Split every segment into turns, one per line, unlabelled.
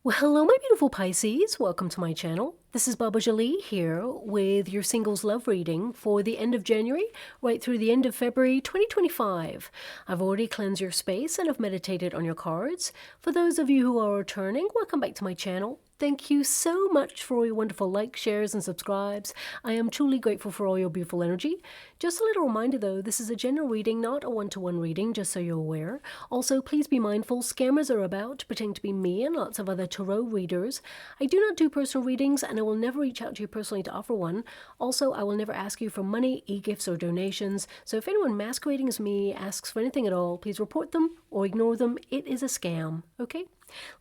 Well, hello, my beautiful Pisces. Welcome to my channel. This is Baba Jolie here with your singles love reading for the end of January right through the end of February 2025. I've already cleansed your space and have meditated on your cards. For those of you who are returning, welcome back to my channel. Thank you so much for all your wonderful likes, shares, and subscribes. I am truly grateful for all your beautiful energy. Just a little reminder though, this is a general reading, not a one-to-one reading, just so you're aware. Also, please be mindful, scammers are about, pretending to be me and lots of other tarot readers. I do not do personal readings, and I will never reach out to you personally to offer one. Also, I will never ask you for money, e-gifts, or donations. So if anyone masquerading as me asks for anything at all, please report them or ignore them. It is a scam, okay?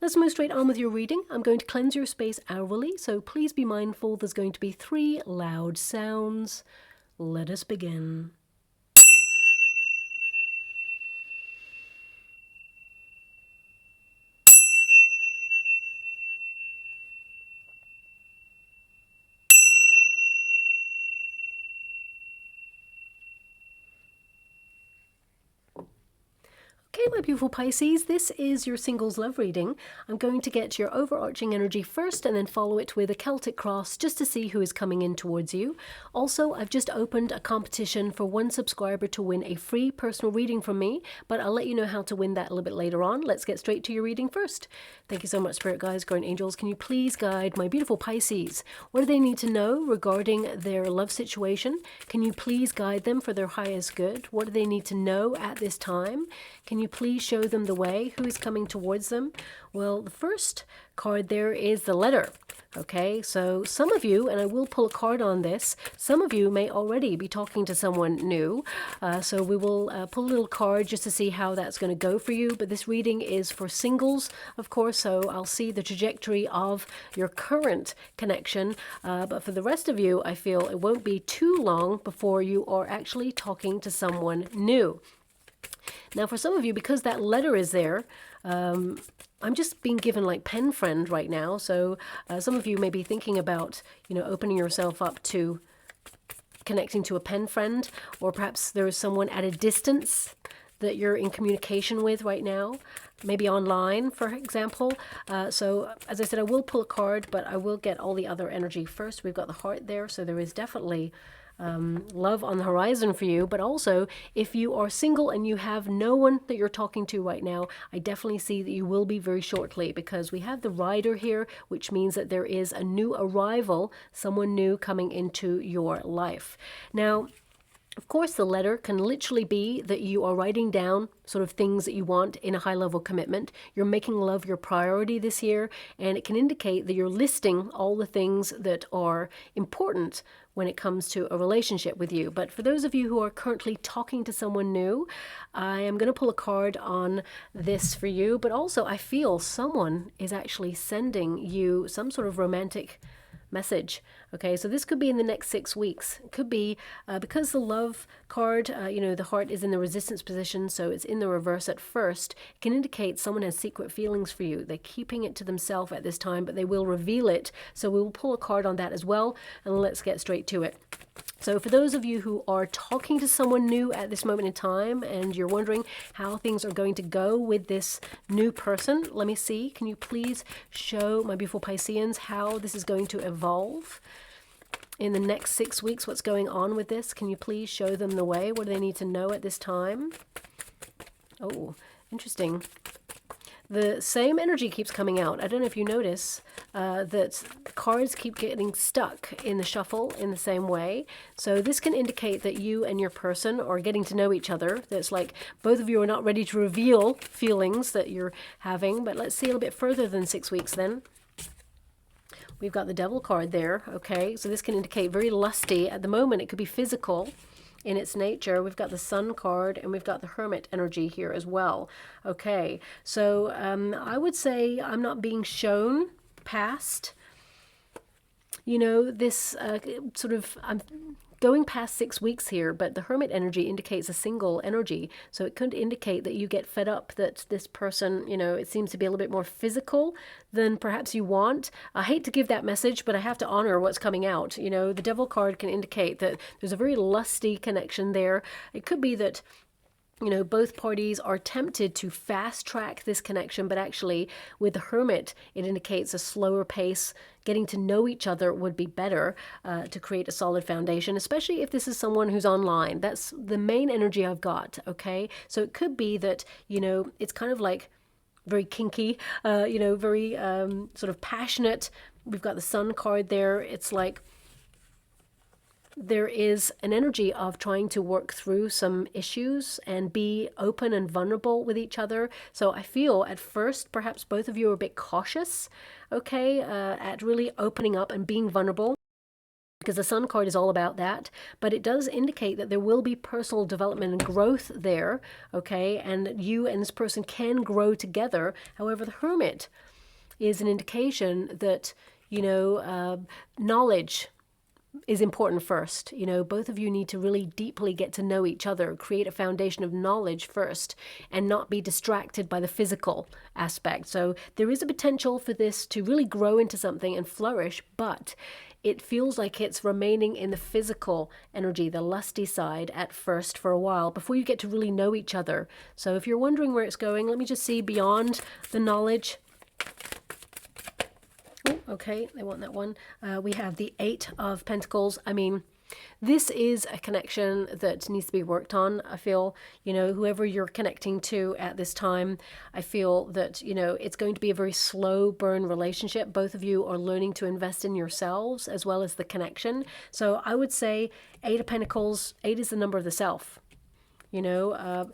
Let's move straight on with your reading. I'm going to cleanse your space hourly, so please be mindful. There's going to be 3 loud sounds. Let us begin. Okay, my beautiful Pisces, this is your singles love reading. I'm going to get your overarching energy first and then follow it with a Celtic cross just to see who is coming in towards you. Also, I've just opened a competition for 1 subscriber to win a free personal reading from me, but I'll let you know how to win that a little bit later on. Let's get straight to your reading first. Thank you so much, Spirit Guides, Guardian Angels. Can you please guide my beautiful Pisces? What do they need to know regarding their love situation? Can you please guide them for their highest good? What do they need to know at this time? Can you please show them the way? Who is coming towards them? Well, the first card there is the letter. Okay, so some of you, and I will pull a card on this, some of you may already be talking to someone new. So we will pull a little card just to see how that's going to go for you. But this reading is for singles, of course, so I'll see the trajectory of your current connection. But for the rest of you, I feel it won't be too long before you are actually talking to someone new. Now, for some of you, because that letter is there, I'm just being given like pen friend right now. So some of you may be thinking about, opening yourself up to connecting to a pen friend, or perhaps there is someone at a distance that you're in communication with right now, maybe online, for example. So as I said, I will pull a card, but I will get all the other energy first. We've got the heart there, so there is definitely love on the horizon for you. But also, if you are single and you have no one that you're talking to right now, I definitely see that you will be very shortly, because we have the rider here, which means that there is a new arrival, someone new coming into your life. Now, of course, the letter can literally be that you are writing down sort of things that you want in a high-level commitment. You're making love your priority this year, and it can indicate that you're listing all the things that are important when it comes to a relationship with you. But for those of you who are currently talking to someone new, I am going to pull a card on this for you. But also, I feel someone is actually sending you some sort of romantic message. Okay, so this could be in the next 6 weeks. It could be because the love card, the heart is in the resistance position, so it's in the reverse at first. It can indicate someone has secret feelings for you. They're keeping it to themselves at this time, but they will reveal it. So we will pull a card on that as well, and let's get straight to it. So for those of you who are talking to someone new at this moment in time and you're wondering how things are going to go with this new person, let me see. Can you please show my beautiful Pisceans how this is going to evolve in the next 6 weeks? What's going on with this? Can you please show them the way? What do they need to know at this time? Oh, interesting. The same energy keeps coming out. I don't know if you notice that cards keep getting stuck in the shuffle in the same way. So this can indicate that you and your person are getting to know each other. That's like both of you are not ready to reveal feelings that you're having. But let's see a little bit further than 6 weeks then. We've got the Devil card there. Okay, so this can indicate very lusty. At the moment, it could be physical in its nature. We've got the Sun card and we've got the Hermit energy here as well. Okay, so I would say I'm not being shown past, this I'm going past 6 weeks here, but the Hermit energy indicates a single energy. So it could indicate that you get fed up that this person, it seems to be a little bit more physical than perhaps you want. I hate to give that message, but I have to honor what's coming out. The Devil card can indicate that there's a very lusty connection there. It could be that you know, both parties are tempted to fast track this connection, but actually with the Hermit, it indicates a slower pace. Getting to know each other would be better to create a solid foundation, especially if this is someone who's online. That's the main energy I've got, okay? So it could be that, you know, it's kind of like very kinky, you know, very sort of passionate. We've got the Sun card there. It's like there is an energy of trying to work through some issues and be open and vulnerable with each other. So I feel at first, perhaps both of you are a bit cautious, okay, at really opening up and being vulnerable, because the Sun card is all about that. But it does indicate that there will be personal development and growth there, okay, and you and this person can grow together. However, the Hermit is an indication that, you know, knowledge is important first. You know, both of you need to really deeply get to know each other, create a foundation of knowledge first, and not be distracted by the physical aspect. So there is a potential for this to really grow into something and flourish, but it feels like it's remaining in the physical energy, the lusty side at first for a while before you get to really know each other. So if you're wondering where it's going, let me just see beyond the knowledge. Ooh, okay, they want that one. We have the Eight of Pentacles. I mean, this is a connection that needs to be worked on. I feel, you know, whoever you're connecting to at this time, I feel that, you know, it's going to be a very slow burn relationship. Both of you are learning to invest in yourselves as well as the connection. So I would say Eight of Pentacles, 8 is the number of the self. You know,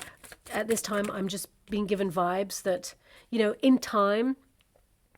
at this time, I'm just being given vibes that, you know, in time,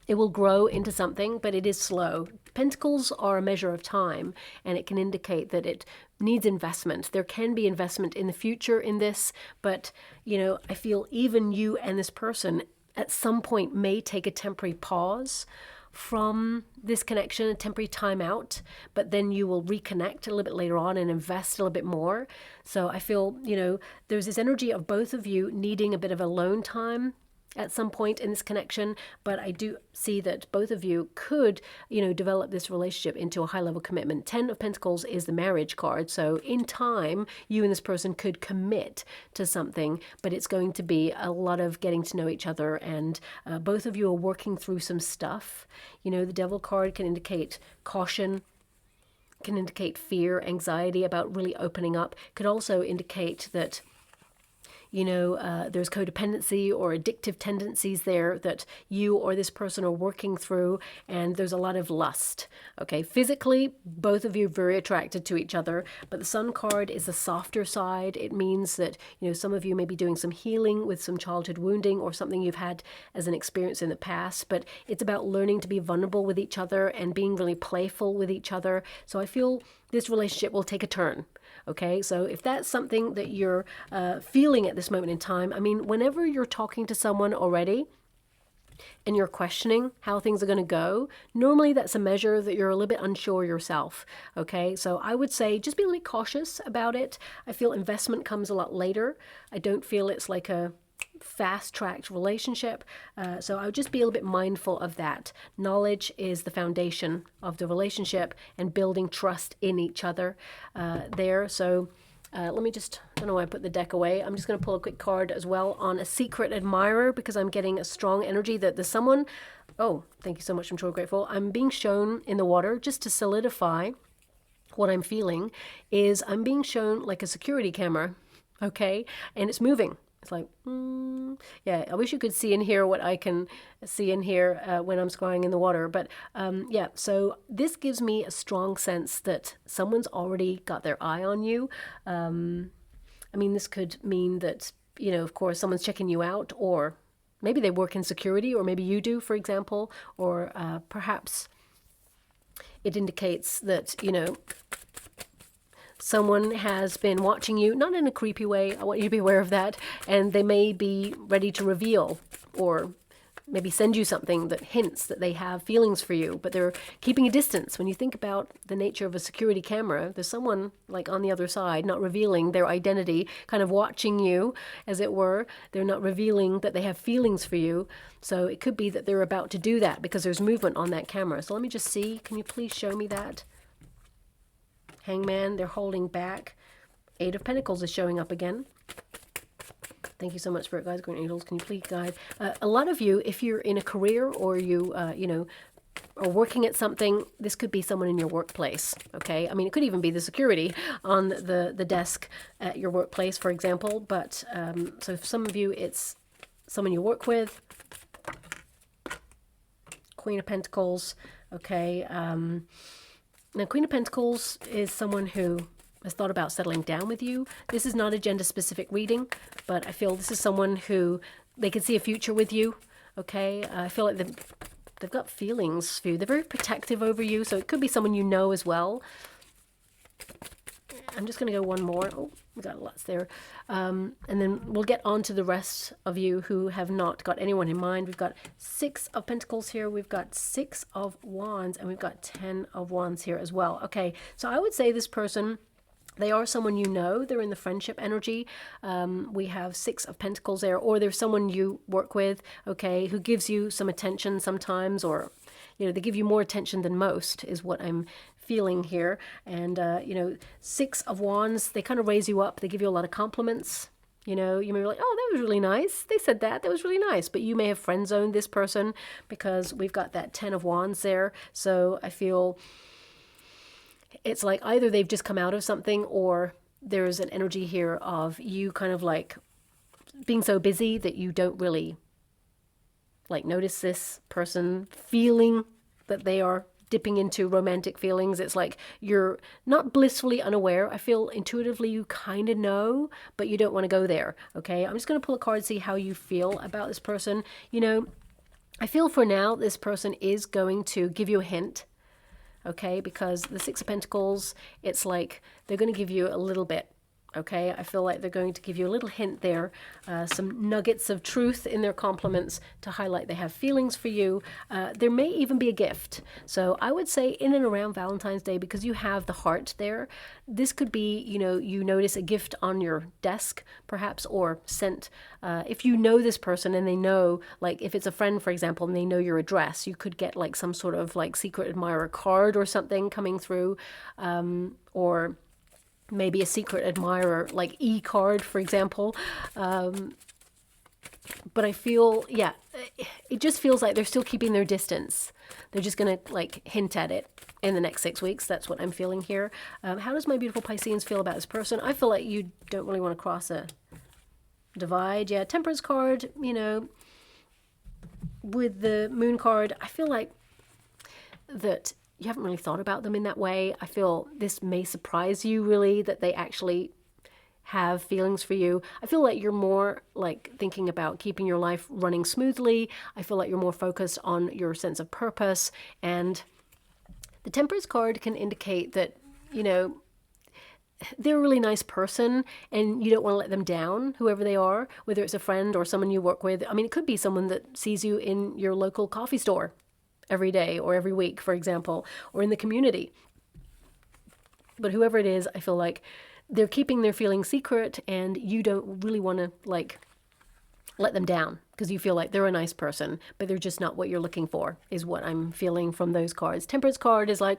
it will grow into something, but it is slow. Pentacles are a measure of time, and it can indicate that it needs investment. There can be investment in the future in this, but, you know, I feel even you and this person at some point may take a temporary pause from this connection, a temporary time out, but then you will reconnect a little bit later on and invest a little bit more. So I feel, you know, there's this energy of both of you needing a bit of alone time at some point in this connection, but I do see that both of you could, you know, develop this relationship into a high-level commitment. 10 of Pentacles is the marriage card, so in time, you and this person could commit to something, but it's going to be a lot of getting to know each other, and both of you are working through some stuff. You know, the Devil card can indicate caution, can indicate fear, anxiety about really opening up, could also indicate that, you know, there's codependency or addictive tendencies there that you or this person are working through, and there's a lot of lust. Okay, physically, both of you are very attracted to each other, but the Sun card is the softer side. It means that, you know, some of you may be doing some healing with some childhood wounding or something you've had as an experience in the past, but it's about learning to be vulnerable with each other and being really playful with each other. So I feel this relationship will take a turn. Okay, so if that's something that you're feeling at this moment in time, I mean, whenever you're talking to someone already and you're questioning how things are going to go, normally that's a measure that you're a little bit unsure yourself. Okay, so I would say just be really cautious about it. I feel investment comes a lot later. I don't feel it's like a fast-tracked relationship, so I would just be a little bit mindful of that. Knowledge is the foundation of the relationship and building trust in each other there. So let me just, I don't know why I put the deck away. I'm just going to pull a quick card as well on a secret admirer, because I'm getting a strong energy that there's someone, oh, thank you so much, I'm truly grateful. I'm being shown in the water just to solidify what I'm feeling is I'm being shown like a security camera, okay, and it's moving. It's like, yeah, I wish you could see and hear what I can see and hear when I'm scrying in the water. But yeah, so this gives me a strong sense that someone's already got their eye on you. I mean, this could mean that, you know, of course, someone's checking you out, or maybe they work in security, or maybe you do, for example, or perhaps it indicates that, you know, someone has been watching you, not in a creepy way, I want you to be aware of that, and they may be ready to reveal or maybe send you something that hints that they have feelings for you, but they're keeping a distance. When you think about the nature of a security camera, there's someone like on the other side, not revealing their identity, kind of watching you, as it were. They're not revealing that they have feelings for you. So it could be that they're about to do that because there's movement on that camera. So let me just see, can you please show me that? Hangman, they're holding back. Eight of Pentacles is showing up again. Thank you so much, Spirit Guides, Guardian Angels. Can you please guide? A lot of you, if you're in a career or you, you know, are working at something, this could be someone in your workplace, okay? I mean, it could even be the security on the desk at your workplace, for example. But so for some of you, it's someone you work with. Queen of Pentacles, okay? Now, Queen of Pentacles is someone who has thought about settling down with you. This is not a gender-specific reading, but I feel this is someone who they can see a future with you, okay? I feel like they've got feelings for you. They're very protective over you, so it could be someone you know as well. I'm just going to go one more. Oh, we got lots there. And then we'll get on to the rest of you who have not got anyone in mind. We've got 6 of Pentacles here. We've got 6 of Wands, and we've got 10 of Wands here as well. Okay, so I would say this person, they are someone you know. They're in the friendship energy. We have 6 of Pentacles there, or there's someone you work with, okay, who gives you some attention sometimes, or, you know, they give you more attention than most is what I'm feeling here. And, you know, 6 of Wands, they kind of raise you up. They give you a lot of compliments. You know, you may be like, oh, that was really nice. They said that. That was really nice. But you may have friend zoned this person because we've got that 10 of Wands there. So I feel it's like either they've just come out of something, or there's an energy here of you kind of like being so busy that you don't really like notice this person feeling that they are dipping into romantic feelings. It's like you're not blissfully unaware. I feel intuitively you kind of know, but you don't want to go there. Okay, I'm just going to pull a card, see how you feel about this person. You know, I feel for now this person is going to give you a hint. Okay, because the 6 of Pentacles, it's like they're going to give you a little bit. Okay, I feel like they're going to give you a little hint there, some nuggets of truth in their compliments to highlight they have feelings for you. There may even be a gift. So I would say in and around Valentine's Day, because you have the heart there, this could be, you know, you notice a gift on your desk perhaps, or sent. If you know this person and they know, like if it's a friend, for example, and they know your address, you could get like some sort of like secret admirer card or something coming through, or maybe a secret admirer, like e-card, for example. But I feel, yeah, it just feels like they're still keeping their distance. They're just going to like hint at it in the next 6 weeks. That's what I'm feeling here. How does my beautiful Pisceans feel about this person? I feel like you don't really want to cross a divide. Yeah, Temperance card, you know, with the Moon card, I feel like that you haven't really thought about them in that way. I feel this may surprise you really, that they actually have feelings for you. I feel like you're more like thinking about keeping your life running smoothly. I feel like you're more focused on your sense of purpose. And the Temperance card can indicate that, you know, they're a really nice person and you don't want to let them down, whoever they are, whether it's a friend or someone you work with. I mean, it could be someone that sees you in your local coffee store every day or every week, for example, or in the community. But whoever it is, I feel like they're keeping their feelings secret and you don't really want to like let them down because you feel like they're a nice person, but they're just not what you're looking for, is what I'm feeling from those cards. Temperance card is like,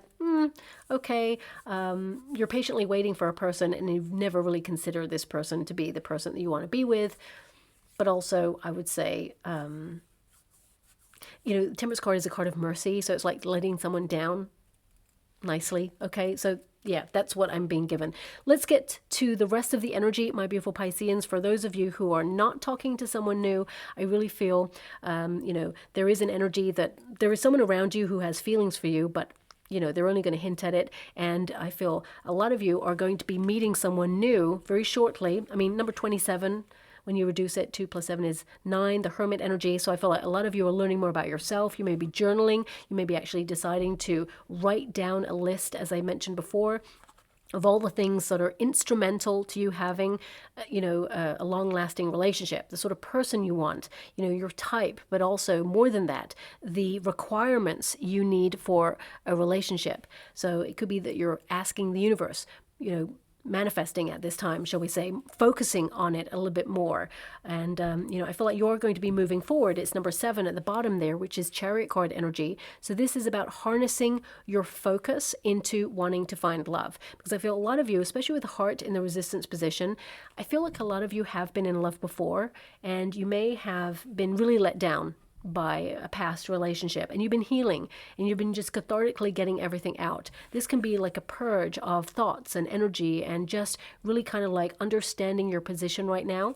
okay, you're patiently waiting for a person and you've never really considered this person to be the person that you want to be with. But also, I would say, you know, Temperance card is a card of mercy, so it's like letting someone down nicely. Okay, so yeah, that's what I'm being given. Let's get to the rest of the energy, my beautiful Pisceans. For those of you who are not talking to someone new, I really feel, you know, there is an energy that there is someone around you who has feelings for you, but you know, they're only going to hint at it. And I feel a lot of you are going to be meeting someone new very shortly. I mean, number 27, when you reduce it, 2 + 7 is 9, the Hermit energy. So I feel like a lot of you are learning more about yourself. You may be journaling. You may be actually deciding to write down a list, as I mentioned before, of all the things that are instrumental to you having, you know, a long-lasting relationship, the sort of person you want, you know, your type, but also more than that, the requirements you need for a relationship. So it could be that you're asking the universe, you know, manifesting at this time, shall we say, focusing on it a little bit more. And, you know, I feel like you're going to be moving forward. It's number 7 at the bottom there, which is Chariot card energy. So this is about harnessing your focus into wanting to find love. Because I feel a lot of you, especially with the heart in the resistance position, I feel like a lot of you have been in love before, and you may have been really let down by a past relationship, and you've been healing, and you've been just cathartically getting everything out. This can be like a purge of thoughts and energy, and just really kind of like understanding your position right now.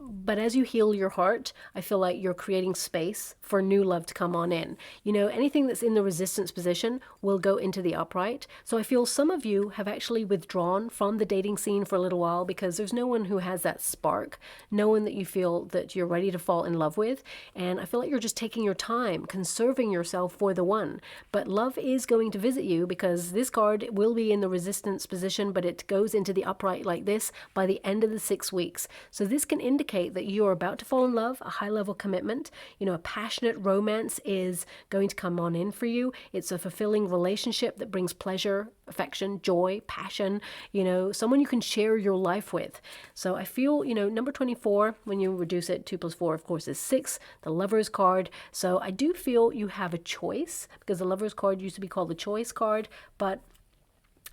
But as you heal your heart, I feel like you're creating space for new love to come on in. You know, anything that's in the resistance position will go into the upright. So I feel some of you have actually withdrawn from the dating scene for a little while because there's no one who has that spark, no one that you feel that you're ready to fall in love with. And I feel like you're just taking your time, conserving yourself for the one. But love is going to visit you, because this card will be in the resistance position, but it goes into the upright like this by the end of the 6 weeks. So this can indicate that you are about to fall in love, a high level commitment. You know, a passionate romance is going to come on in for you. It's a fulfilling relationship that brings pleasure, affection, joy, passion, you know, someone you can share your life with. So I feel, you know, number 24, when you reduce it, 2 plus 4, of course, is 6, the Lover's card. So I do feel you have a choice, because the Lover's card used to be called the Choice card, but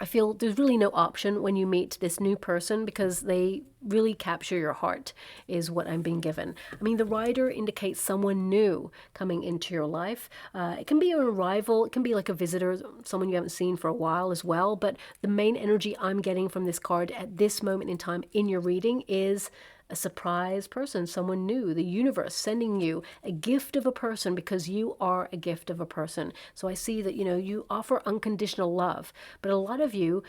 I feel there's really no option when you meet this new person, because they really capture your heart, is what I'm being given. I mean, the Rider indicates someone new coming into your life. It can be an arrival, it can be like a visitor, someone you haven't seen for a while as well. But the main energy I'm getting from this card at this moment in time in your reading is a surprise person, someone new, the universe sending you a gift of a person, because you are a gift of a person. So I see that, you know, you offer unconditional love, but a lot of you,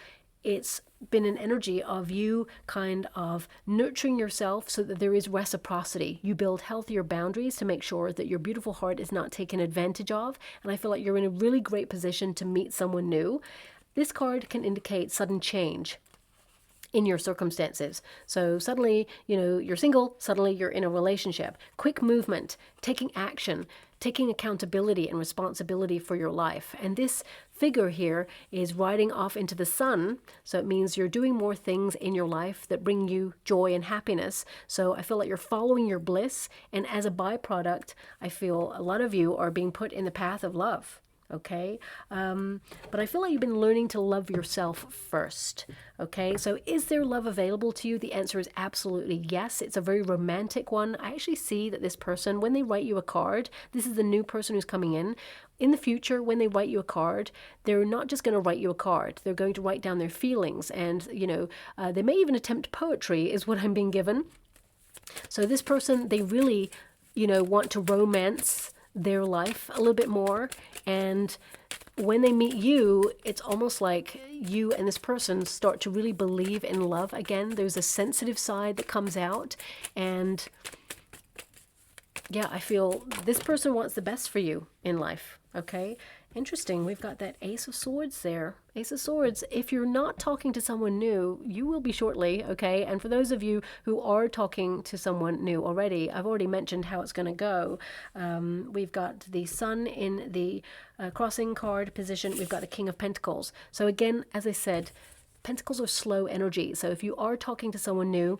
it's been an energy of you kind of nurturing yourself so that there is reciprocity. You build healthier boundaries to make sure that your beautiful heart is not taken advantage of. And I feel like you're in a really great position to meet someone new. This card can indicate sudden change in your circumstances. So suddenly, you know, you're single, suddenly you're in a relationship. Quick movement, taking action, taking accountability and responsibility for your life. And this figure here is riding off into the sun. So it means you're doing more things in your life that bring you joy and happiness. So I feel like you're following your bliss. And as a byproduct, I feel a lot of you are being put in the path of love. Okay, but I feel like you've been learning to love yourself first. Okay, so is there love available to you? The answer is absolutely yes. It's a very romantic one. I actually see that this person, when they write you a card, this is the new person who's coming in the future, when they write you a card, they're not just going to write you a card. They're going to write down their feelings, and, you know, they may even attempt poetry, is what I'm being given. So this person, they really, you know, want to romance their life a little bit more. And when they meet you, it's almost like you and this person start to really believe in love again. There's a sensitive side that comes out. And yeah, I feel this person wants the best for you in life. Okay, interesting. We've got that Ace of Swords there. Ace of Swords. If you're not talking to someone new, you will be shortly. Okay, and for those of you who are talking to someone new already, I've already mentioned how it's going to go. We've got the Sun in the crossing card position. We've got the King of Pentacles. So again, as I said, Pentacles are slow energy. So if you are talking to someone new,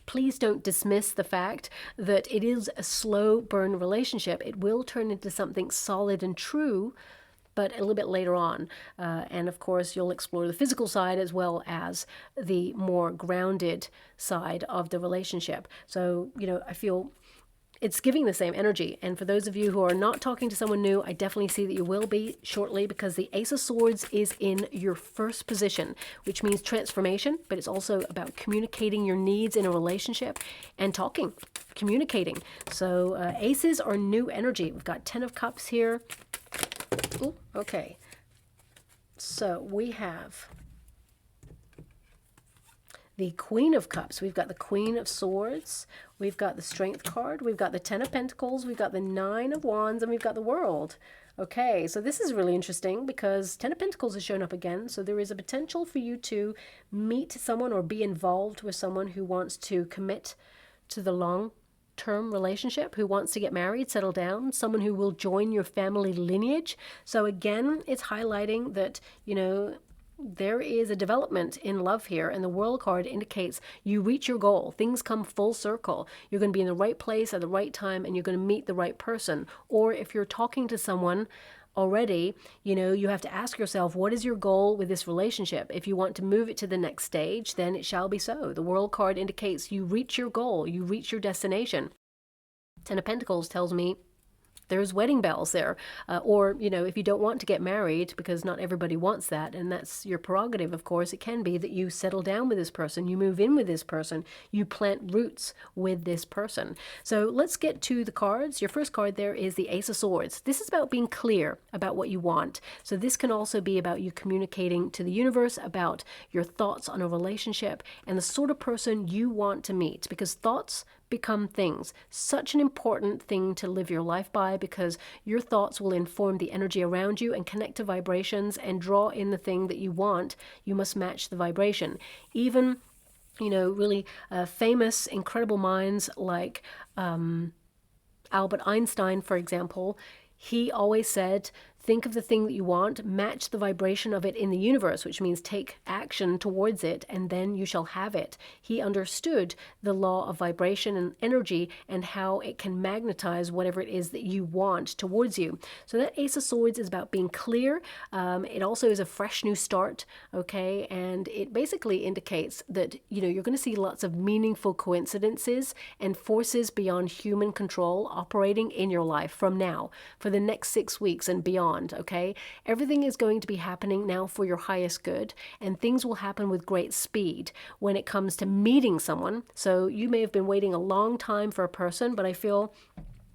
please don't dismiss the fact that it is a slow burn relationship. It will turn into something solid and true, but a little bit later on. And of course, you'll explore the physical side as well as the more grounded side of the relationship. So, you know, I feel it's giving the same energy. And for those of you who are not talking to someone new, I definitely see that you will be shortly, because the Ace of Swords is in your first position, which means transformation, but it's also about communicating your needs in a relationship and talking, communicating. So aces are new energy. We've got 10 of Cups here. Ooh, okay. So we have the Queen of Cups. We've got the Queen of Swords. We've got the Strength card. We've got the 10 of Pentacles. We've got the 9 of Wands, and we've got the World. Okay, so this is really interesting, because 10 of Pentacles has shown up again. So there is a potential for you to meet someone or be involved with someone who wants to commit to the long-term relationship, who wants to get married, settle down, someone who will join your family lineage. So again, it's highlighting that, you know, there is a development in love here, and the World card indicates you reach your goal. Things come full circle. You're going to be in the right place at the right time, and you're going to meet the right person. Or if you're talking to someone already, you know, you have to ask yourself, what is your goal with this relationship? If you want to move it to the next stage, then it shall be so. The World card indicates you reach your goal, you reach your destination. Ten of Pentacles tells me there's wedding bells there. Or, you know, if you don't want to get married, because not everybody wants that, and that's your prerogative, of course, it can be that you settle down with this person, you move in with this person, you plant roots with this person. So let's get to the cards. Your first card there is the Ace of Swords. This is about being clear about what you want. So this can also be about you communicating to the universe about your thoughts on a relationship and the sort of person you want to meet, because thoughts become things. Such an important thing to live your life by, because your thoughts will inform the energy around you and connect to vibrations and draw in the thing that you want. You must match the vibration. Even, you know, really famous, incredible minds like Albert Einstein, for example, he always said, think of the thing that you want, match the vibration of it in the universe, which means take action towards it, and then you shall have it. He understood the law of vibration and energy and how it can magnetize whatever it is that you want towards you. So that Ace of Swords is about being clear. It also is a fresh new start, okay? And it basically indicates that, you know, you're going to see lots of meaningful coincidences and forces beyond human control operating in your life from now for the next 6 weeks and beyond. Okay, everything is going to be happening now for your highest good, and things will happen with great speed when it comes to meeting someone. So you may have been waiting a long time for a person, but I feel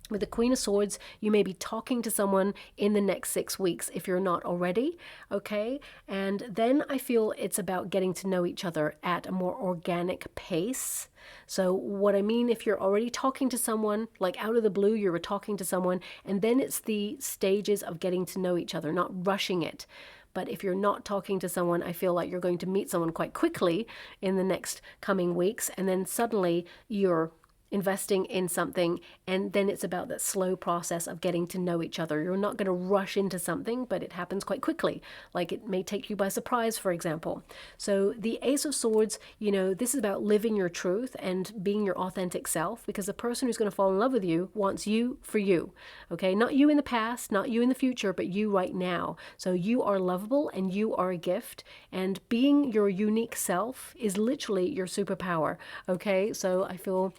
with the Queen of Swords, you may be talking to someone in the next 6 weeks if you're not already, okay? And then I feel it's about getting to know each other at a more organic pace. So what I mean, if you're already talking to someone, like out of the blue, you're talking to someone, and then it's the stages of getting to know each other, not rushing it. But if you're not talking to someone, I feel like you're going to meet someone quite quickly in the next coming weeks, and then suddenly you're investing in something, and then it's about that slow process of getting to know each other. You're not going to rush into something, but it happens quite quickly. Like it may take you by surprise, for example. So the Ace of Swords, you know, this is about living your truth and being your authentic self, because the person who's going to fall in love with you wants you for you, okay? Not you in the past, not you in the future, but you right now. So you are lovable and you are a gift, and being your unique self is literally your superpower, okay? So I feel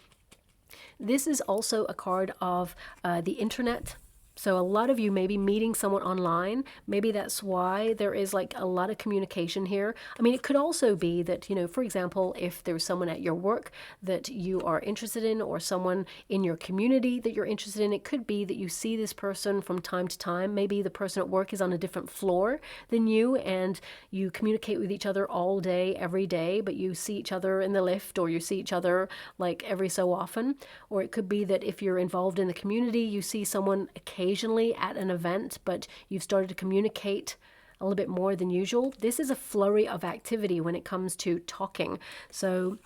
this is also a card of the internet. So a lot of you may be meeting someone online. Maybe that's why there is like a lot of communication here. I mean, it could also be that, you know, for example, if there's someone at your work that you are interested in, or someone in your community that you're interested in, it could be that you see this person from time to time. Maybe the person at work is on a different floor than you, and you communicate with each other all day, every day, but you see each other in the lift, or you see each other like every so often. Or it could be that if you're involved in the community, you see someone occasionally at an event, but you've started to communicate a little bit more than usual. This is a flurry of activity when it comes to talking. So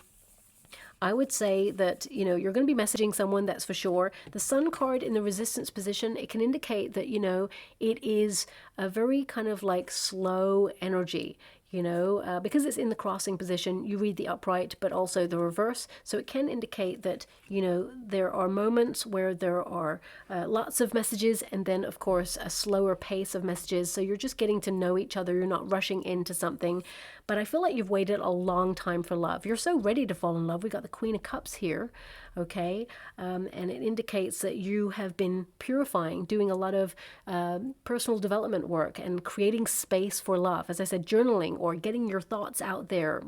I would say that, you know, you're going to be messaging someone, that's for sure. The Sun card in the resistance position, it can indicate that, you know, it is a very kind of like slow energy. You know, because it's in the crossing position, you read the upright, but also the reverse. So it can indicate that, you know, there are moments where there are lots of messages, and then, of course, a slower pace of messages. So you're just getting to know each other. You're not rushing into something. But I feel like you've waited a long time for love. You're so ready to fall in love. We got the Queen of Cups here, okay? And it indicates that you have been purifying, doing a lot of personal development work and creating space for love. As I said, journaling, or getting your thoughts out there,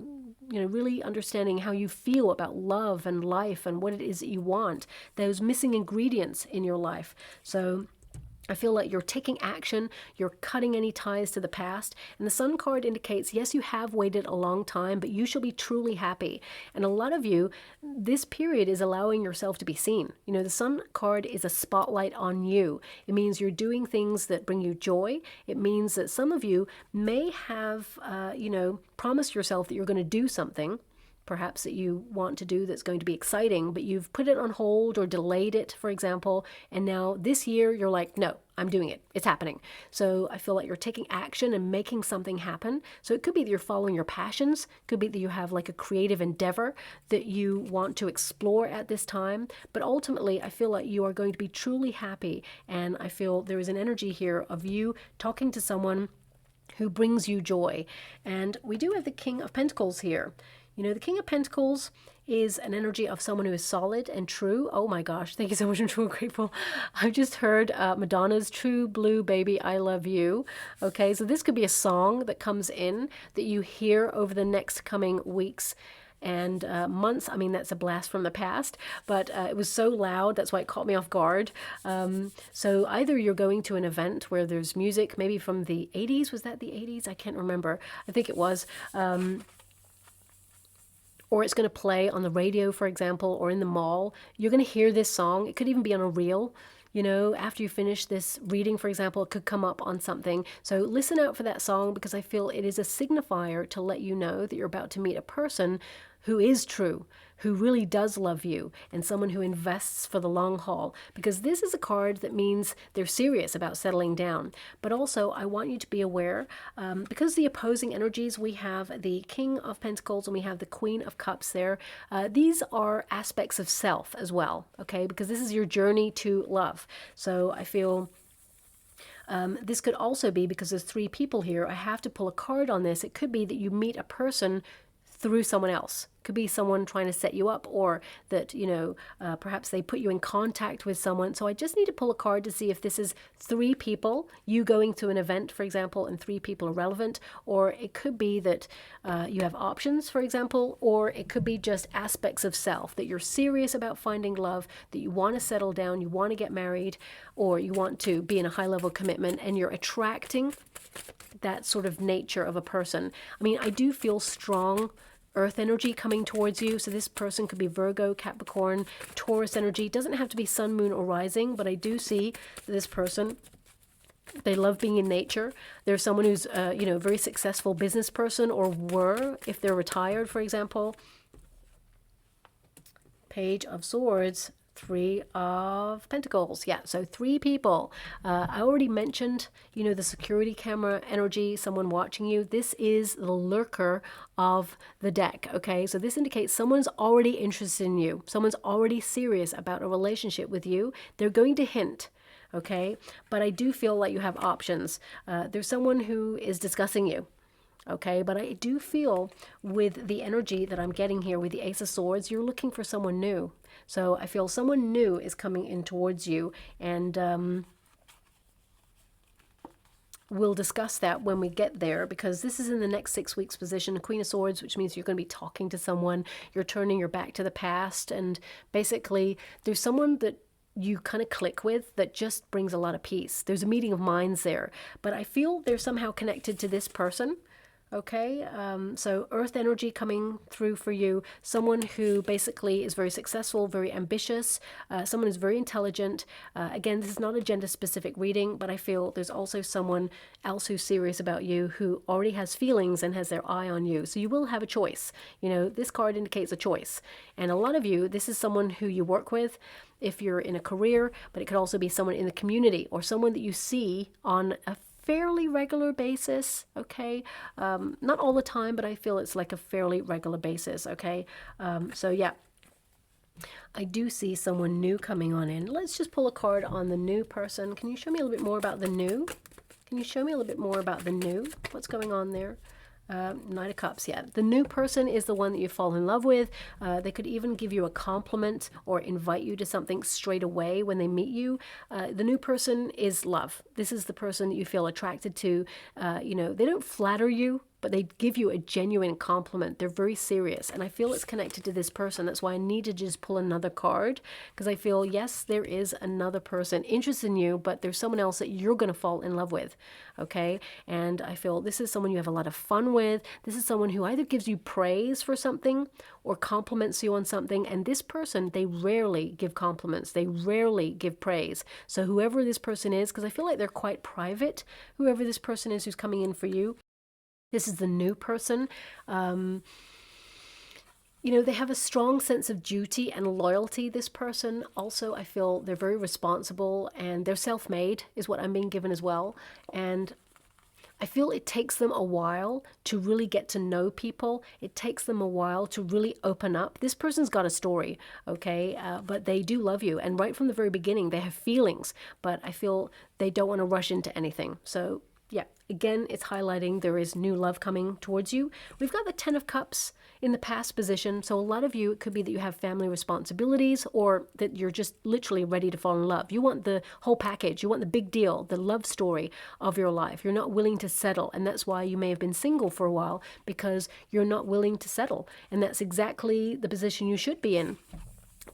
you know, really understanding how you feel about love and life and what it is that you want, those missing ingredients in your life. So I feel like you're taking action, you're cutting any ties to the past. And the Sun card indicates, yes, you have waited a long time, but you shall be truly happy. And a lot of you, this period is allowing yourself to be seen. You know, the Sun card is a spotlight on you. It means you're doing things that bring you joy. It means that some of you may have, you know, promised yourself that you're going to do something, perhaps that you want to do that's going to be exciting, but you've put it on hold or delayed it, for example, and now this year you're like, no, I'm doing it. It's happening. So I feel like you're taking action and making something happen. So it could be that you're following your passions. It could be that you have like a creative endeavor that you want to explore at this time. But ultimately, I feel like you are going to be truly happy. And I feel there is an energy here of you talking to someone who brings you joy. And we do have the King of Pentacles here. You know, the King of Pentacles is an energy of someone who is solid and true. Oh my gosh, thank you so much. I'm truly grateful. I've just heard Madonna's True Blue Baby, I Love You. Okay, so this could be a song that comes in that you hear over the next coming weeks and months. I mean, that's a blast from the past, but it was so loud, that's why it caught me off guard. So either you're going to an event where there's music, maybe from the 80s. Was that the 80s? I can't remember. I think it was. Or it's going to play on the radio, for example, or in the mall. You're going to hear this song. It could even be on a reel. You know, after you finish this reading, for example, it could come up on something. So listen out for that song, because I feel it is a signifier to let you know that you're about to meet a person who is true, who really does love you, and someone who invests for the long haul. Because this is a card that means they're serious about settling down. But also, I want you to be aware, because the opposing energies, we have the King of Pentacles and we have the Queen of Cups there. These are aspects of self as well, okay? Because this is your journey to love. So I feel this could also be, because there's three people here, I have to pull a card on this. It could be that you meet a person through someone else. Could be someone trying to set you up, or that, you know, perhaps they put you in contact with someone. So I just need to pull a card to see if this is three people, you going to an event, for example, and three people are relevant. Or it could be that you have options, for example, or it could be just aspects of self, that you're serious about finding love, that you want to settle down, you want to get married, or you want to be in a high-level commitment, and you're attracting that sort of nature of a person. I mean, I do feel strong earth energy coming towards you. So this person could be Virgo, Capricorn, Taurus energy. It doesn't have to be sun, moon, or rising, but I do see that this person, they love being in nature. There's someone who's, you know, a very successful business person, or were, if they're retired, for example. Page of Swords, Three of Pentacles. Yeah, so three people. I already mentioned, you know, the security camera energy, someone watching you. This is the lurker of the deck, okay? So this indicates someone's already interested in you. Someone's already serious about a relationship with you. They're going to hint, okay? But I do feel like you have options. There's someone who is discussing you. Okay, but I do feel with the energy that I'm getting here with the Ace of Swords, you're looking for someone new. So I feel someone new is coming in towards you, and we'll discuss that when we get there, because this is in the next 6 weeks position, Queen of Swords, which means you're going to be talking to someone, you're turning your back to the past, and basically there's someone that you kind of click with that just brings a lot of peace. There's a meeting of minds there, but I feel they're somehow connected to this person. Okay, so earth energy coming through for you, someone who basically is very successful, very ambitious, someone who's very intelligent. Again, this is not a gender specific reading, but I feel there's also someone else who's serious about you, who already has feelings and has their eye on you. So you will have a choice. You know, this card indicates a choice. And a lot of you, this is someone who you work with if you're in a career, but it could also be someone in the community, or someone that you see on a fairly regular basis, okay? Not all the time, but I feel it's like a fairly regular basis, okay? So yeah, I do see someone new coming on in. Let's just pull a card on the new person. Can you show me a little bit more about the new? Can you show me a little bit more about the new? What's going on there? Knight of Cups, yeah. The new person is the one that you fall in love with. They could even give you a compliment or invite you to something straight away when they meet you. The new person is love. This is the person that you feel attracted to. You know, they don't flatter you, but they give you a genuine compliment. They're very serious, and I feel it's connected to this person. That's why I need to just pull another card, because I feel, yes, there is another person interested in you, but there's someone else that you're going to fall in love with, okay? And I feel this is someone you have a lot of fun with. This is someone who either gives you praise for something or compliments you on something, and this person, they rarely give compliments. They rarely give praise. So whoever this person is, because I feel like they're quite private, whoever this person is who's coming in for you, this is the new person. You know, they have a strong sense of duty and loyalty, this person. Also, I feel they're very responsible and they're self-made is what I'm being given as well. And I feel it takes them a while to really get to know people. It takes them a while to really open up. This person's got a story, okay? But they do love you. And right from the very beginning, they have feelings. But I feel they don't want to rush into anything. So, yeah, again, it's highlighting there is new love coming towards you. We've got the Ten of Cups in the past position. So a lot of you, it could be that you have family responsibilities or that you're just literally ready to fall in love. You want the whole package. You want the big deal, the love story of your life. You're not willing to settle. And that's why you may have been single for a while, because you're not willing to settle. And that's exactly the position you should be in.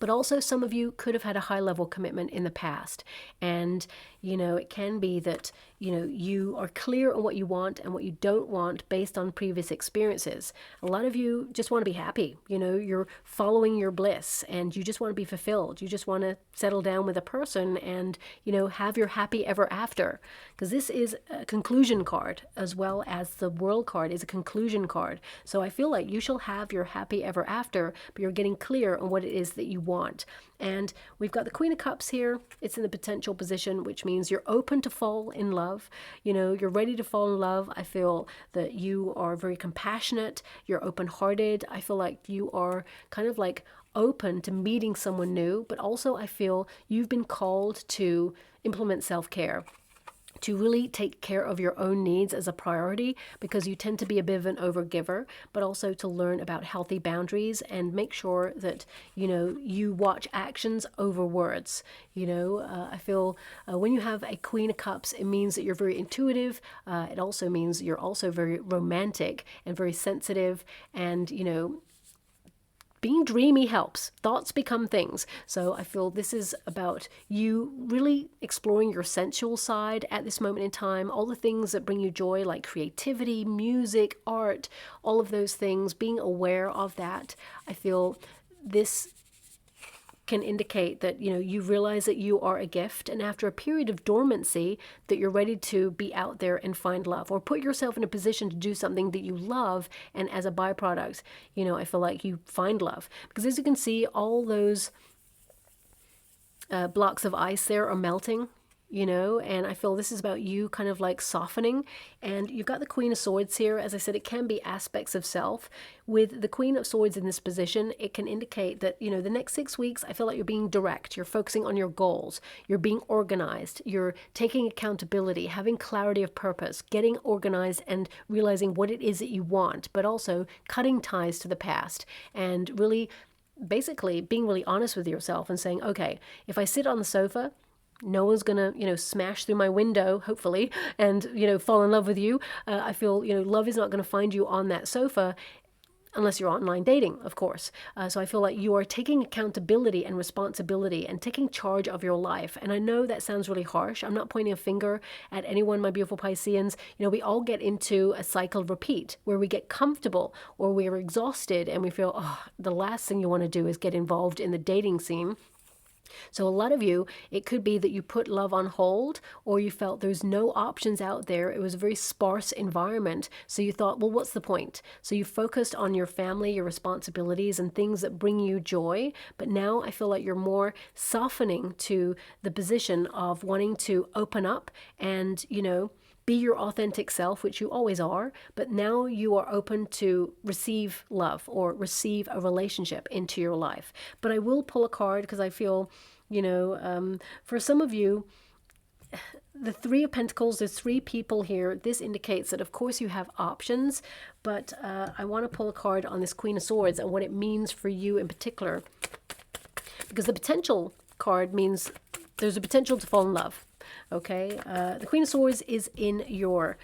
But also some of you could have had a high level commitment in the past. And, you know, it can be that, you know, you are clear on what you want and what you don't want based on previous experiences. A lot of you just want to be happy. You know, you're following your bliss and you just want to be fulfilled. You just want to settle down with a person and, you know, have your happy ever after. Because this is a conclusion card, as well as the World card is a conclusion card. So I feel like you shall have your happy ever after, but you're getting clear on what it is that you want. And we've got the Queen of Cups here. It's in the potential position, which means you're open to fall in love. You know, you're ready to fall in love. I feel that you are very compassionate. You're open-hearted. I feel like you are kind of like open to meeting someone new, but also I feel you've been called to implement self-care, to really take care of your own needs as a priority, because you tend to be a bit of an overgiver, but also to learn about healthy boundaries and make sure that, you know, you watch actions over words. You know, I feel when you have a Queen of Cups, it means that you're very intuitive. It also means you're also very romantic and very sensitive, and, you know, being dreamy helps. Thoughts become things. So I feel this is about you really exploring your sensual side at this moment in time. All the things that bring you joy, like creativity, music, art, all of those things, being aware of that. I feel this can indicate that, you know, you realize that you are a gift, and after a period of dormancy that you're ready to be out there and find love, or put yourself in a position to do something that you love, and as a byproduct, you know, I feel like you find love. Because as you can see, all those blocks of ice there are melting, you know, and I feel this is about you kind of like softening. And you've got the Queen of Swords here. As I said, it can be aspects of self. With the Queen of Swords in this position, it can indicate that, you know, the next 6 weeks, I feel like you're being direct. You're focusing on your goals. You're being organized. You're taking accountability, having clarity of purpose, getting organized and realizing what it is that you want, but also cutting ties to the past and really basically being really honest with yourself and saying, okay, if I sit on the sofa, no one's gonna, you know, smash through my window, hopefully, and, you know, fall in love with you. I feel, you know, love is not going to find you on that sofa unless you're online dating, of course. So I feel like you are taking accountability and responsibility and taking charge of your life. And I know that sounds really harsh. I'm not pointing a finger at anyone, my beautiful Pisceans. You know, we all get into a cycle of repeat where we get comfortable or we're exhausted and we feel, oh, the last thing you want to do is get involved in the dating scene. So a lot of you, it could be that you put love on hold, or you felt there's no options out there. It was a very sparse environment. So you thought, well, what's the point? So you focused on your family, your responsibilities, and things that bring you joy. But now I feel like you're more softening to the position of wanting to open up and, you know, be your authentic self, which you always are, but now you are open to receive love or receive a relationship into your life. But I will pull a card because I feel, you know, for some of you, the Three of Pentacles, there's 3 people here. This indicates that, of course, you have options, but I want to pull a card on this Queen of Swords and what it means for you in particular. Because the potential card means there's a potential to fall in love. Okay, the Queen of Swords is in your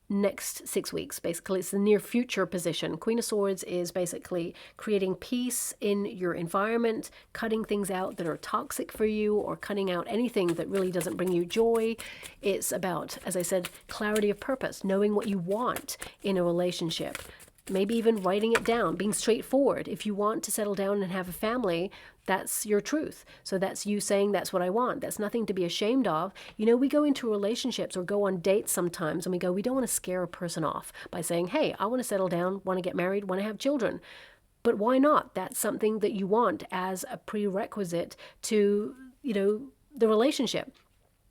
next 6 weeks. Basically, it's the near future position. Queen of Swords is basically creating peace in your environment, cutting things out that are toxic for you, or cutting out anything that really doesn't bring you joy. It's about, as I said, clarity of purpose, knowing what you want in a relationship. Maybe even writing it down, being straightforward. If you want to settle down and have a family, that's your truth. So that's you saying that's what I want. That's nothing to be ashamed of. You know, we go into relationships or go on dates sometimes and we don't want to scare a person off by saying, hey, I want to settle down, want to get married, want to have children. But why not? That's something that you want as a prerequisite to, the relationship.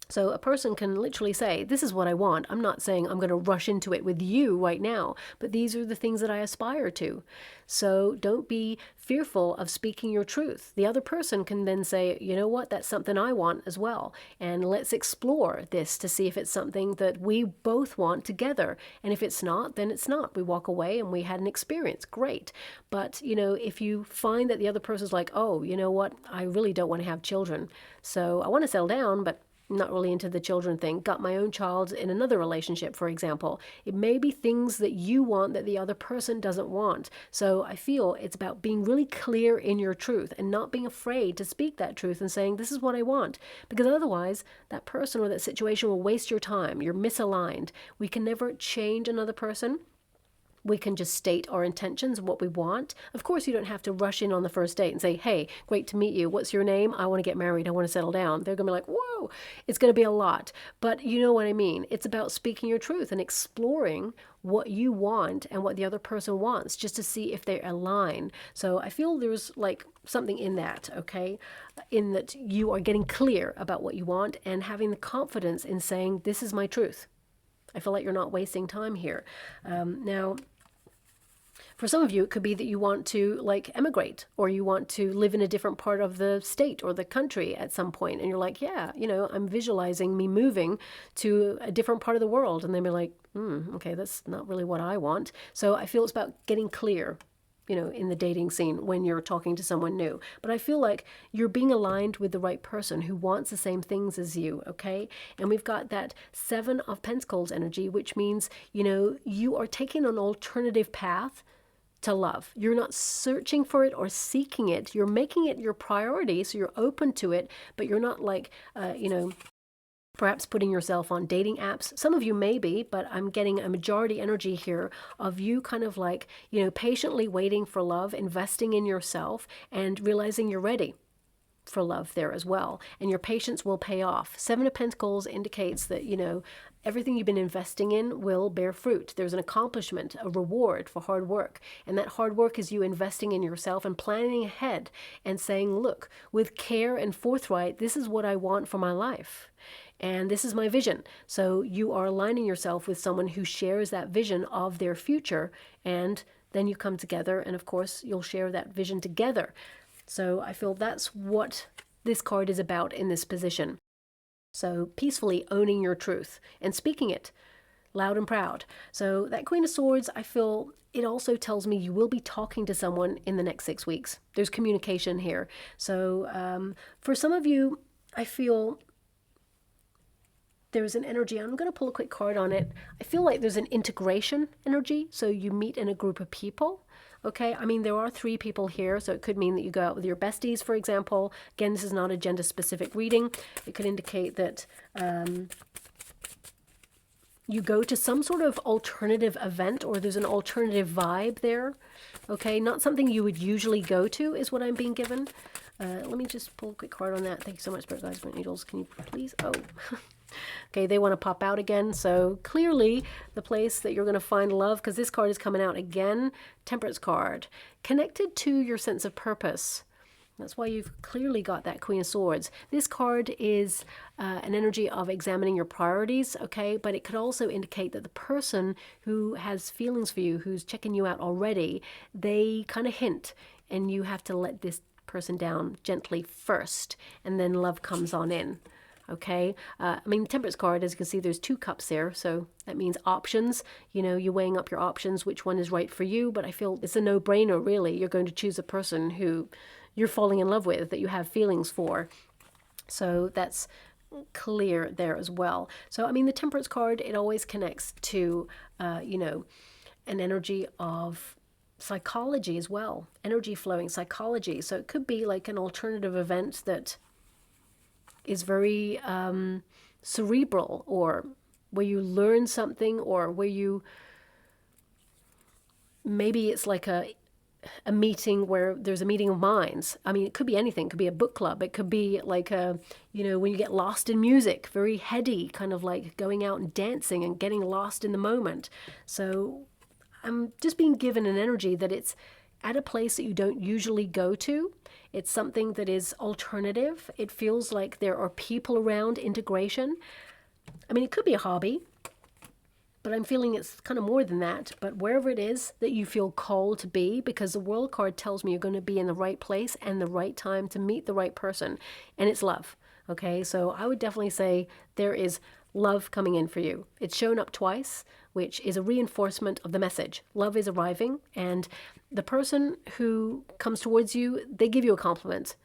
So a person can literally say, this is what I want. I'm not saying I'm going to rush into it with you right now, but these are the things that I aspire to. So don't be fearful of speaking your truth. The other person can then say, you know what, that's something I want as well. And let's explore this to see if it's something that we both want together. And if it's not, then it's not. We walk away and we had an experience. Great. But, if you find that the other person's like, oh, you know what, I really don't want to have children. So I want to settle down, but not really into the children thing, got my own child in another relationship, for example. It may be things that you want that the other person doesn't want. So I feel it's about being really clear in your truth and not being afraid to speak that truth and saying, this is what I want. Because otherwise, that person or that situation will waste your time. You're misaligned. We can never change another person. We can just state our intentions and what we want. Of course, you don't have to rush in on the first date and say, hey, great to meet you. What's your name? I want to get married. I want to settle down. They're going to be like, whoa, it's going to be a lot. But you know what I mean? It's about speaking your truth and exploring what you want and what the other person wants, just to see if they align. So I feel there's like something in that, okay? In that you are getting clear about what you want and having the confidence in saying, this is my truth. I feel like you're not wasting time here. Now, for some of you, it could be that you want to emigrate, or you want to live in a different part of the state or the country at some point. And you're like, yeah, I'm visualizing me moving to a different part of the world. And then you're like, okay, that's not really what I want. So I feel it's about getting clear, in the dating scene when you're talking to someone new. But I feel like you're being aligned with the right person who wants the same things as you, okay? And we've got that 7 of Pentacles energy, which means, you are taking an alternative path to love. You're not searching for it or seeking it. You're making it your priority, so you're open to it, but you're not perhaps putting yourself on dating apps. Some of you may be, but I'm getting a majority energy here of you kind of patiently waiting for love, investing in yourself, and realizing you're ready for love there as well. And your patience will pay off. 7 of Pentacles indicates that, everything you've been investing in will bear fruit. There's an accomplishment, a reward for hard work. And that hard work is you investing in yourself and planning ahead and saying, look, with care and forthright, this is what I want for my life. And this is my vision. So you are aligning yourself with someone who shares that vision of their future. And then you come together, and of course, you'll share that vision together. So I feel that's what this card is about in this position. So peacefully owning your truth and speaking it loud and proud. So that Queen of Swords, I feel it also tells me you will be talking to someone in the next 6 weeks. There's communication here. So for some of you, I feel there's an energy. I'm going to pull a quick card on it. I feel like there's an integration energy. So you meet in a group of people. Okay, I mean, there are 3 people here, so it could mean that you go out with your besties, for example. Again, this is not a gender-specific reading. It could indicate that you go to some sort of alternative event, or there's an alternative vibe there. Okay, not something you would usually go to is what I'm being given. Let me just pull a quick card on that. Thank you so much, Spirit Guides, Spirit Angels. Can you please? Oh. Okay, they want to pop out again. So clearly the place that you're going to find love, because this card is coming out again, Temperance card, connected to your sense of purpose. That's why you've clearly got that Queen of Swords. This card is an energy of examining your priorities, okay? But it could also indicate that the person who has feelings for you, who's checking you out already, they kind of hint, and you have to let this person down gently first, and then love comes on in. Okay, I mean, the Temperance card, as you can see, there's 2 cups there, so that means options. You're weighing up your options, which one is right for you, but I feel it's a no-brainer, really. You're going to choose a person who you're falling in love with, that you have feelings for. So that's clear there as well. So, I mean, the Temperance card, it always connects to, an energy of psychology as well, energy flowing psychology. So it could be like an alternative event that is very cerebral, or where you learn something, or where you, maybe it's like a meeting where there's a meeting of minds. I mean, it could be anything. It could be a book club. It could be like when you get lost in music, very heady, kind of like going out and dancing and getting lost in the moment. So I'm just being given an energy that it's at a place that you don't usually go to. It's something that is alternative. It feels like there are people around, integration. I mean, it could be a hobby, but I'm feeling it's kind of more than that. But wherever it is that you feel called to be, because the World card tells me you're going to be in the right place and the right time to meet the right person, and it's love. Okay, so I would definitely say there is love coming in for you. It's shown up twice, which is a reinforcement of the message. Love is arriving, and the person who comes towards you, they give you a compliment.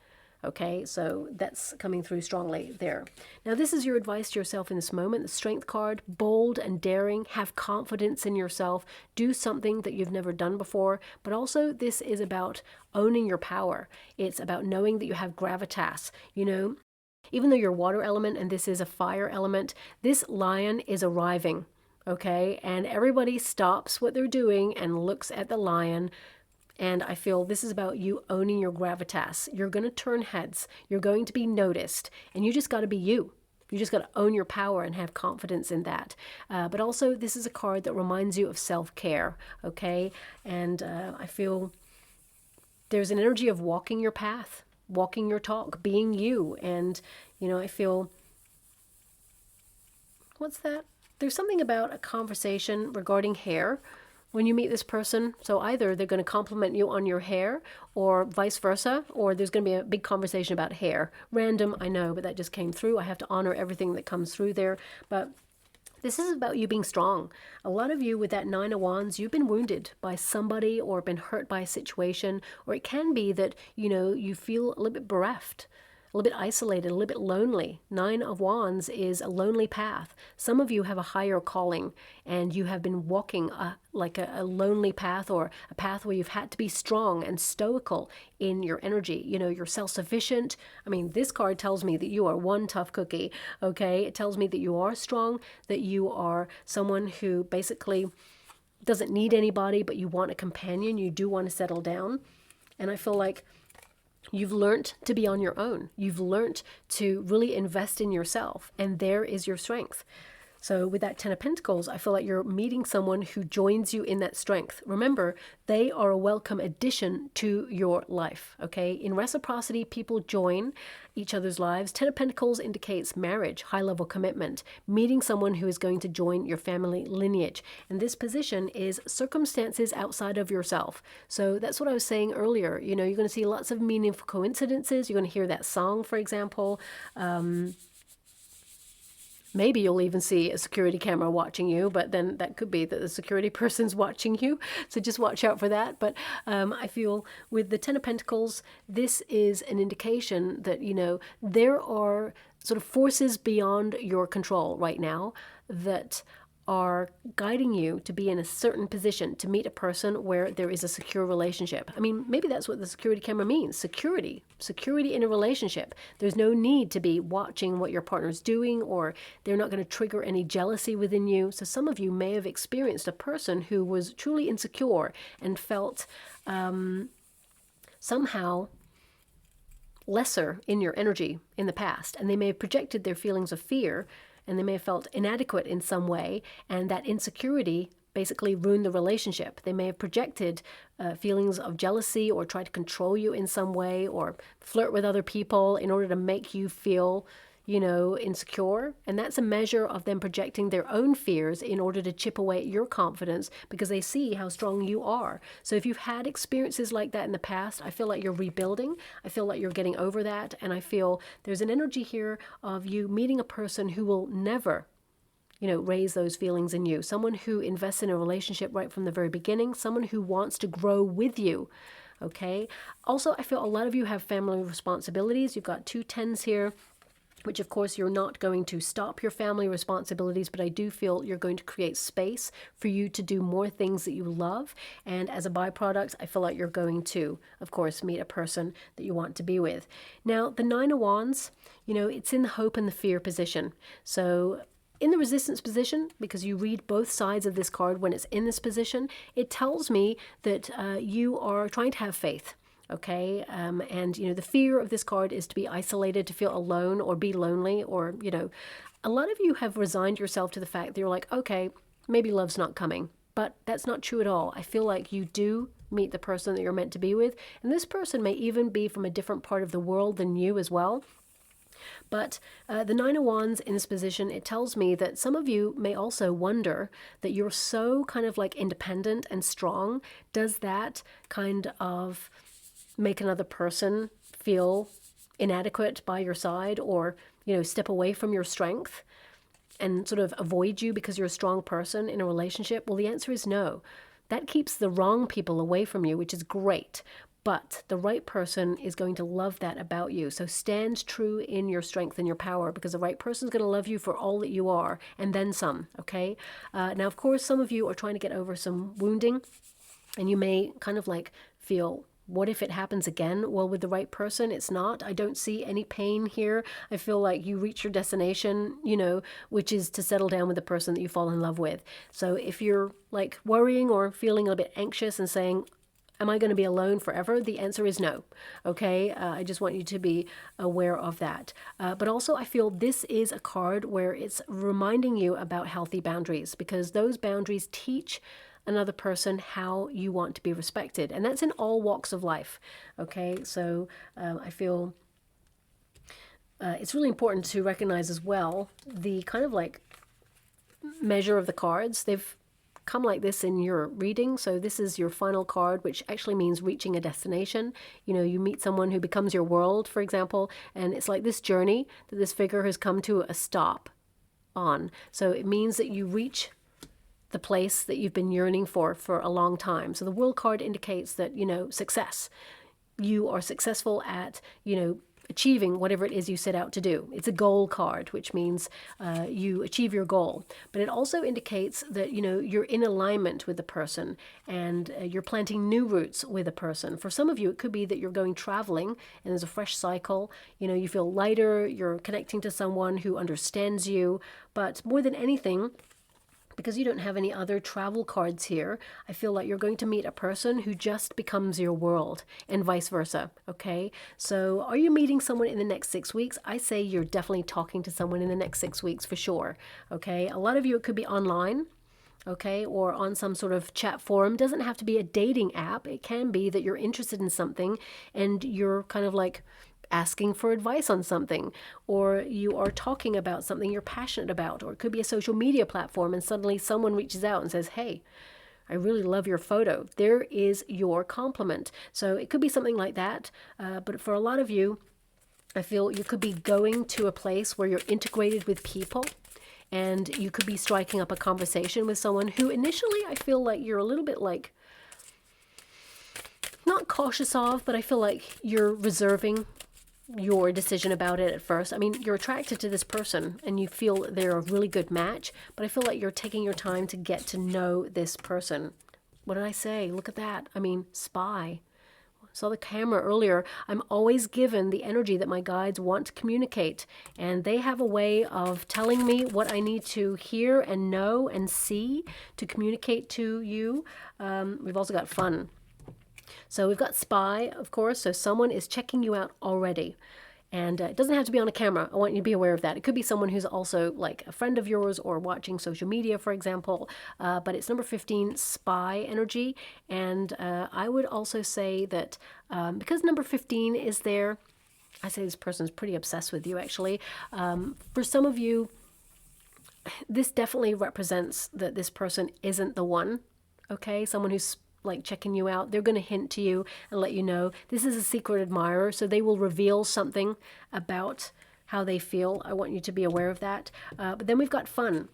Okay, so that's coming through strongly there. Now, this is your advice to yourself in this moment. The Strength card, bold and daring, have confidence in yourself, do something that you've never done before. But also, this is about owning your power. It's about knowing that you have gravitas. You know, even though you're water element and this is a fire element, this lion is arriving. Okay, and everybody stops what they're doing and looks at the lion. And I feel this is about you owning your gravitas. You're going to turn heads. You're going to be noticed. And you just got to be you. You just got to own your power and have confidence in that. But also, this is a card that reminds you of self-care. Okay? And I feel there's an energy of walking your path, walking your talk, being you. And, you know, I feel, what's that? There's something about a conversation regarding hair when you meet this person. So either they're going to compliment you on your hair or vice versa, or there's going to be a big conversation about hair. Random, I know, but that just came through. I have to honor everything that comes through there. But this is about you being strong. A lot of you with that Nine of Wands, you've been wounded by somebody or been hurt by a situation, or it can be that, you know, you feel a little bit bereft, a little bit isolated, a little bit lonely. Nine of Wands is a lonely path. Some of you have a higher calling and you have been walking like a lonely path, or a path where you've had to be strong and stoical in your energy. You know, you're self-sufficient. I mean, this card tells me that you are one tough cookie, okay? It tells me that you are strong, that you are someone who basically doesn't need anybody, but you want a companion. You do want to settle down. And I feel like you've learned to be on your own. You've learned to really invest in yourself, and there is your strength. So with that Ten of Pentacles, I feel like you're meeting someone who joins you in that strength. Remember, they are a welcome addition to your life, okay? In reciprocity, people join each other's lives. Ten of Pentacles indicates marriage, high-level commitment, meeting someone who is going to join your family lineage. And this position is circumstances outside of yourself. So that's what I was saying earlier. You know, you're going to see lots of meaningful coincidences. You're going to hear that song, for example. Maybe you'll even see a security camera watching you, but then that could be that the security person's watching you. So just watch out for that. But I feel with the Ten of Pentacles, this is an indication that, you know, there are sort of forces beyond your control right now that are guiding you to be in a certain position, to meet a person where there is a secure relationship. I mean, maybe that's what the security camera means. Security in a relationship. There's no need to be watching what your partner's doing, or they're not going to trigger any jealousy within you. So some of you may have experienced a person who was truly insecure and felt somehow lesser in your energy in the past, and they may have projected their feelings of fear, and they may have felt inadequate in some way, and that insecurity basically ruined the relationship. They may have projected feelings of jealousy or tried to control you in some way, or flirt with other people in order to make you feel, you know, insecure. And that's a measure of them projecting their own fears in order to chip away at your confidence, because they see how strong you are. So if you've had experiences like that in the past, I feel like you're rebuilding. I feel like you're getting over that. And I feel there's an energy here of you meeting a person who will never, you know, raise those feelings in you. Someone who invests in a relationship right from the very beginning. Someone who wants to grow with you. Okay. Also, I feel a lot of you have family responsibilities. You've got two tens here, which of course you're not going to stop your family responsibilities, but I do feel you're going to create space for you to do more things that you love. And as a byproduct, I feel like you're going to, of course, meet a person that you want to be with. Now, the Nine of Wands, you know, it's in the hope and the fear position. So in the resistance position, because you read both sides of this card when it's in this position, it tells me that you are trying to have faith. Okay, and you know, the fear of this card is to be isolated, to feel alone or be lonely, or, you know, a lot of you have resigned yourself to the fact that you're like, okay, maybe love's not coming, but that's not true at all. I feel like you do meet the person that you're meant to be with. And this person may even be from a different part of the world than you as well. But the Nine of Wands in this position, it tells me that some of you may also wonder that you're so kind of like independent and strong. Does that kind of make another person feel inadequate by your side, or, you know, step away from your strength and sort of avoid you because you're a strong person in a relationship? Well, the answer is no. That keeps the wrong people away from you, which is great. But the right person is going to love that about you. So stand true in your strength and your power, because the right person is going to love you for all that you are, and then some, okay? Now, of course, some of you are trying to get over some wounding, and you may kind of like feel, what if it happens again? Well, with the right person, it's not. I don't see any pain here. I feel like you reach your destination, you know, which is to settle down with the person that you fall in love with. So if you're like worrying or feeling a bit anxious and saying, am I going to be alone forever? The answer is no. Okay. I just want you to be aware of that. But also I feel this is a card where it's reminding you about healthy boundaries, because those boundaries teach another person how you want to be respected. And that's in all walks of life. Okay. So I feel it's really important to recognize as well the kind of like measure of the cards. They've come like this in your reading. So this is your final card, which actually means reaching a destination. You know, you meet someone who becomes your world, for example, and it's like this journey that this figure has come to a stop on. So it means that you reach the place that you've been yearning for a long time. So the World card indicates that, you know, success. You are successful at, you know, achieving whatever it is you set out to do. It's a goal card, which means you achieve your goal. But it also indicates that, you know, you're in alignment with the person, and you're planting new roots with a person. For some of you, it could be that you're going traveling and there's a fresh cycle. You know, you feel lighter, you're connecting to someone who understands you. But more than anything, because you don't have any other travel cards here, I feel like you're going to meet a person who just becomes your world, and vice versa, okay? So are you meeting someone in the next 6 weeks? I say you're definitely talking to someone in the next 6 weeks for sure, okay? A lot of you, it could be online, okay, or on some sort of chat forum. Doesn't have to be a dating app. It can be that you're interested in something and you're kind of like asking for advice on something, or you are talking about something you're passionate about, or it could be a social media platform and suddenly someone reaches out and says, hey, I really love your photo. There is your compliment. So it could be something like that. But for a lot of you, I feel you could be going to a place where you're integrated with people, and you could be striking up a conversation with someone who initially I feel like you're a little bit like, not cautious of, but I feel like you're reserving your decision about it at first. I mean, you're attracted to this person and you feel they're a really good match, but I feel like you're taking your time to get to know this person. What did I say? Look at that. I mean, spy. Saw the camera earlier. I'm always given the energy that my guides want to communicate, and they have a way of telling me what I need to hear and know and see to communicate to you. We've also got fun. So we've got spy, of course, so someone is checking you out already. And it doesn't have to be on a camera. I want you to be aware of that. It could be someone who's also like a friend of yours or watching social media, for example. But it's number 15, spy energy. And I would also say that because number 15 is there, I say this person's pretty obsessed with you, actually. For some of you, this definitely represents that this person isn't the one, okay? Someone who's like checking you out. They're going to hint to you and let you know this is a secret admirer, so they will reveal something about how they feel. I want you to be aware of that. But then we've got fun,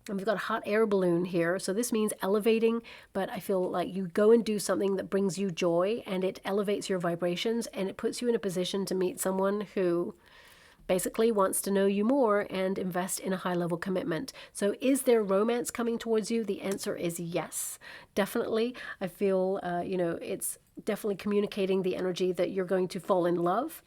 and we've got a hot air balloon here. So this means elevating, but I feel like you go and do something that brings you joy, and it elevates your vibrations, and it puts you in a position to meet someone who basically wants to know you more and invest in a high-level commitment. So is there romance coming towards you? The answer is yes, definitely. I feel, you know, it's definitely communicating the energy that you're going to fall in love.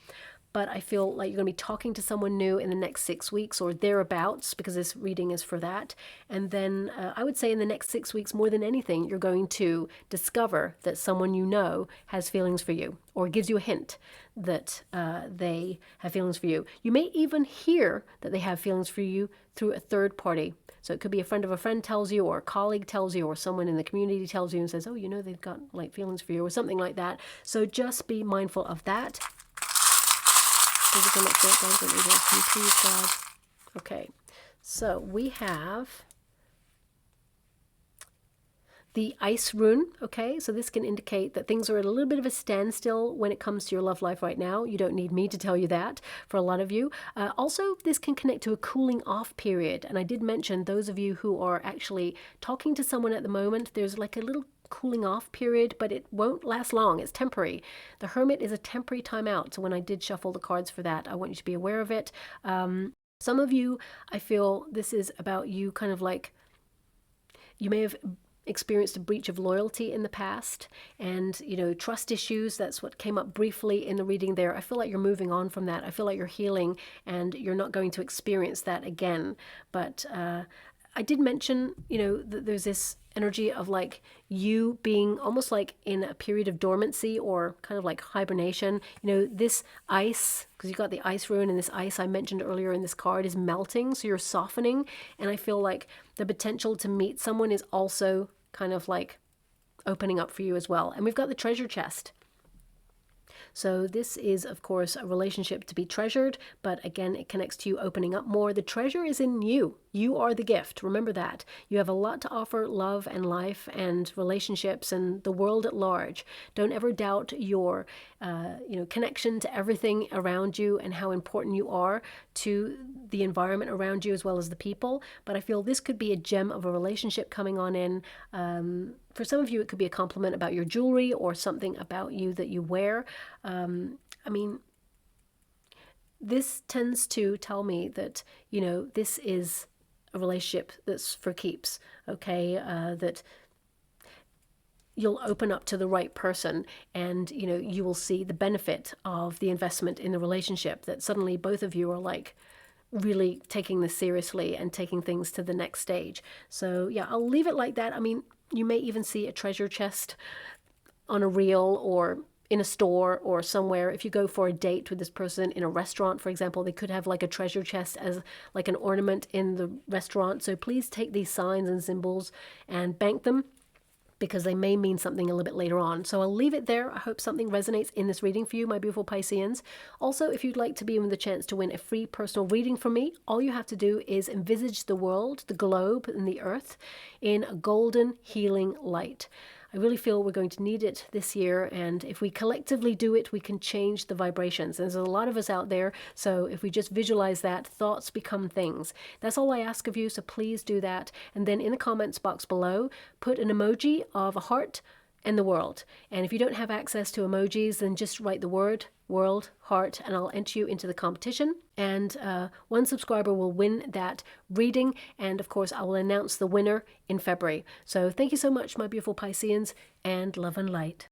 but I feel like you're going to be talking to someone new in the next 6 weeks or thereabouts, because this reading is for that. And then I would say in the next 6 weeks, more than anything, you're going to discover that someone you know has feelings for you, or gives you a hint that they have feelings for you. You may even hear that they have feelings for you through a third party. So it could be a friend of a friend tells you, or a colleague tells you, or someone in the community tells you and says, oh, you know, they've got like feelings for you, or something like that. So just be mindful of that. Okay, so we have the ice rune. Okay, so this can indicate that things are at a little bit of a standstill when it comes to your love life right now. You don't need me to tell you that for a lot of you. Also, this can connect to a cooling off period. And I did mention those of you who are actually talking to someone at the moment, there's like a little cooling off period, but it won't last long. It's temporary. The Hermit is a temporary timeout. So when I did shuffle the cards for that, I want you to be aware of it. Some of you, I feel this is about you kind of like, you may have experienced a breach of loyalty in the past, and you know, trust issues. That's what came up briefly in the reading there. I feel like you're moving on from that. I feel like you're healing and you're not going to experience that again. But I did mention, you know, that there's this energy of like you being almost like in a period of dormancy or kind of like hibernation. You know, this ice, because you got the ice rune, and this ice I mentioned earlier in this card is melting, so you're softening. And I feel like the potential to meet someone is also kind of like opening up for you as well. And we've got the treasure chest. So this is, of course, a relationship to be treasured, but again, it connects to you opening up more. The treasure is in you. You are the gift. Remember that. You have a lot to offer love and life and relationships and the world at large. Don't ever doubt your connection to everything around you and how important you are to the environment around you as well as the people. But I feel this could be a gem of a relationship coming on in. For some of you, it could be a compliment about your jewelry or something about you that you wear. I mean, this tends to tell me that, you know, this is a relationship that's for keeps, okay? That you'll open up to the right person, and, you know, you will see the benefit of the investment in the relationship, that suddenly both of you are like really taking this seriously and taking things to the next stage. So yeah, I'll leave it like that. I mean, you may even see a treasure chest on a reel or in a store or somewhere. If you go for a date with this person in a restaurant, for example, they could have like a treasure chest as like an ornament in the restaurant. So please take these signs and symbols and bank them, because they may mean something a little bit later on. So I'll leave it there. I hope something resonates in this reading for you, my beautiful Pisceans. Also, if you'd like to be in the chance to win a free personal reading from me, all you have to do is envisage the world, the globe, and the earth in a golden healing light. I really feel we're going to need it this year, and if we collectively do it, we can change the vibrations. There's a lot of us out there, so if we just visualize that, thoughts become things. That's all I ask of you, so please do that. And then in the comments box below, put an emoji of a heart and the world. And if you don't have access to emojis, then just write the word world, heart, and I'll enter you into the competition. And one subscriber will win that reading. And of course, I will announce the winner in February. So thank you so much, my beautiful Pisceans, and love and light.